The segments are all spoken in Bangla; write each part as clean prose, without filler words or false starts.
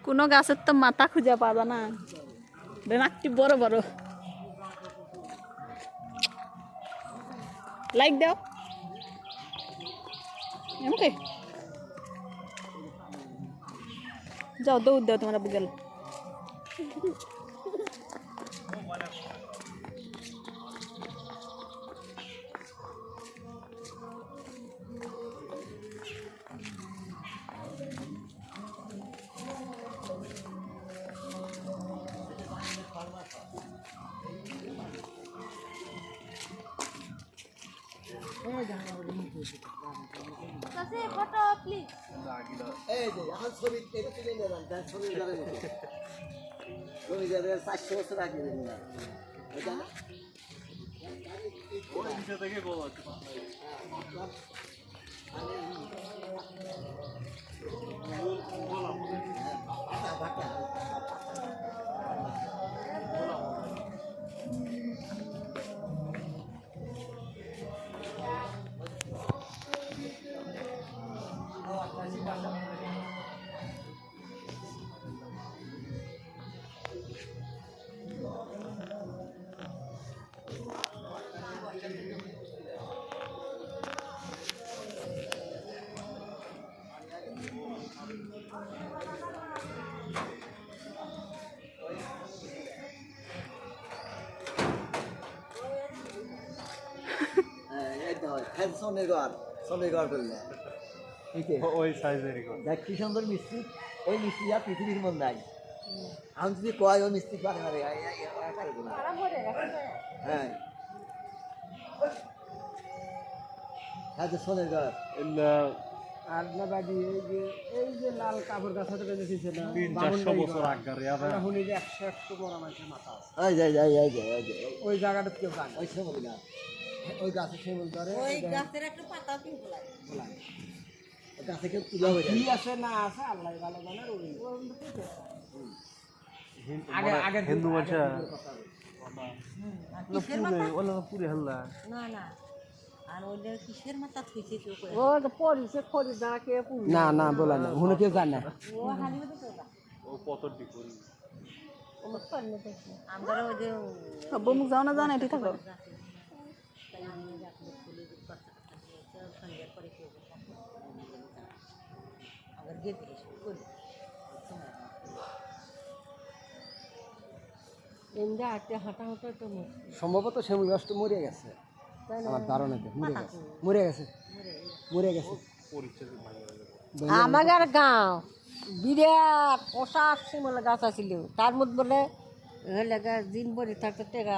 কোনো গাছের তো মাথা খুঁজে পাবা না, বেমাকটি বড় বড়। লাইক দাও এমকে যাও, দৌড় দাও তোমরা বিকেল। Photo please. এই যে এখন ছবি এটা তুলে নেবেন, তার ছবি যাবেন, ছবি যাবে 400 বছর আগে দেন না এটা ওই নিচে থেকে বল আছে সোনেগড় করলে ওই সাইজেরই দেখ কি সুন্দর মিস্ত্রি, ওই মিস্ত্রি আর পৃথিবীর মন নাই। আমি যদি কয় ওই মিস্ত্রি পারে না রে, হ্যাঁ হ্যাঁ সোনেগড় এই যে লাল কাপড় গাছ হাতে বেঁধেছিল 300 বছর আগের এখন এই যে 100 বড় মানুষের মাথা আছে ওই জায়গাটা কেউ জানে ওই সময় না ওই গাছে সেমল ধরে ওই গাছের একটা পাতা পিংকলা গাছে কেউ তুলে হয়ে যায় কি আছে না আছে আল্লাহ ভালো জানে। আগে আগে হিন্দু ভাষা কিসের মাথা ওলা পুরে হল্লা না না আর ওইটা কিসের মাথা থুইছে কেউ করে ও তো পরিছে খড়ি দ্বারা কে না না বলা না হুনে কেউ জানে না ও হালিমে তো তোরা ও পতরটি করি আমরা ওই যে বমুক যাও না, জানা এটি থাকো। সম্ভবত সেমল গাছটা মরে গেছে আমার ধারণাতে মরে গেছে মরে গেছে। আমাদের গাঁও বিরাট পোশাক শিমল গাছ আছিল, তার মধ্যে বলে দিন পরে থাকতে টেকা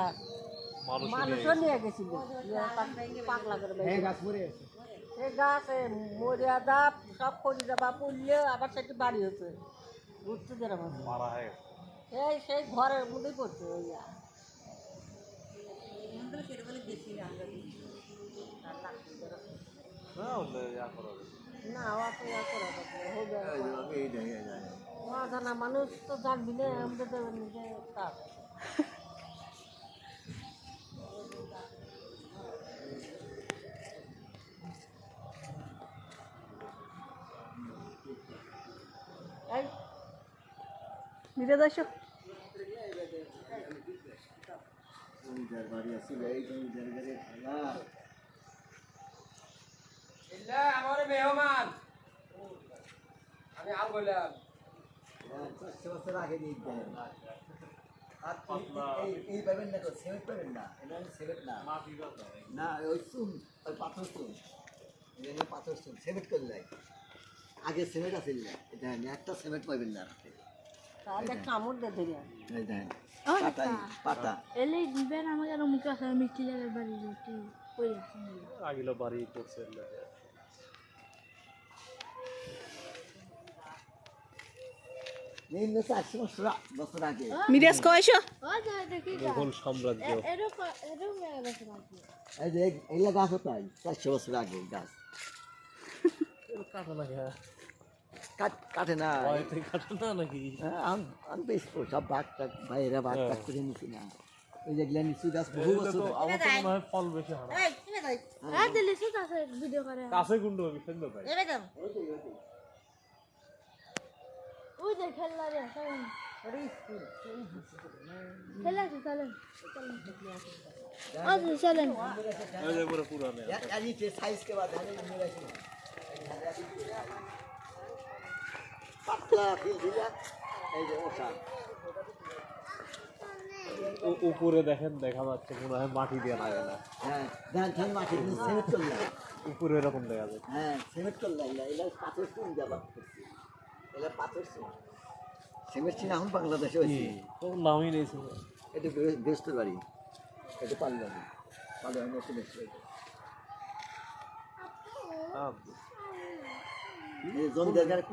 মানুষও নিয়ে গেছিল পাগলা করে গাছ মরে গেছে এই গাছ মরিয়া দাপ সব খড়ি যাবা পড়লে আবার সেটি বাড়ি হচ্ছে ঘুরতে দেওয়ার মধ্যে মারা হয়ে গেছে। এই সেই ঘরের মধ্যেই পড়ছে ওই না ওলে ইয়া করা না অত ইয়া করা হবে জানা মানুষ তো জানবি না আমাদের তো নিজে কাজ মিলে যাইছো বাড়ি আছে এই জমিদার আমার মেহমান আমি আর বললাম 400 বছর আগে দিয়ে দেন। আর এই পাবেন না, সিমেন্ট পাবেন না, এটা সিমেন্ট না না ওই চুন, ওই পাথর চুন, এটা পাথর চুন সিমেন্ট করে দেয়। আগে সিমেন্ট আছে না, এটা একটা সিমেন্ট পাবেন না। তাহলে কামড় দে ধরে এই দেন পাতা পাতা এলে দিবেন আমাকে, আর মুখে আছে মিষ্টি লাগে বাড়ি যেতে কই আছে আগিলো বাড়ি করছে নিম্ন 400 বছর আগে মিরাজ কয়ছো মোগল সাম্রাজ্য। এই যে এইগুলা গাছ তাই 400 বছর আগে গাছ কাটা না কাটে না কাটা না নাকি আমি বেশ সব ভাগ টাক ভাইয়েরা ভাগ টাক করে নিছি না। ওই যে গ্ল্যান্ড নিচু গাছ বহু বছর আমার তো মনে হয় ফল বেশি হয় এই তুমি যাই দিলে সুদ আছে ভিডিও করে কাছে গুন্ডু আমি সুন্দর ভাই ওই যে খেলনা রে চলেন ওরে স্কুল খেলে আছে চলেন আচ্ছা চলেন ওই যে পুরো পুরানো यानी साइज के बाद हमें मेरा पतला फिल दिया এই যে ওষা উপরে দেখেন দেখা যাচ্ছে মনে হয় মাটি দিয়ে লাগে না হ্যাঁ ধান মাটি সিমেন্ট করলাম উপরে এরকম দেখা যায় হ্যাঁ সিমেন্ট করলাম এলা পাথর চুন যাবা এলা পাথর চুন সিমেন্ট চিনা এখন বাংলাদেশে হয়েছে তো নামই নেই এটা ব্যস্ত বাড়ি এটা পালবাড়ি পালবাড়ি একটু বেশি জমিদার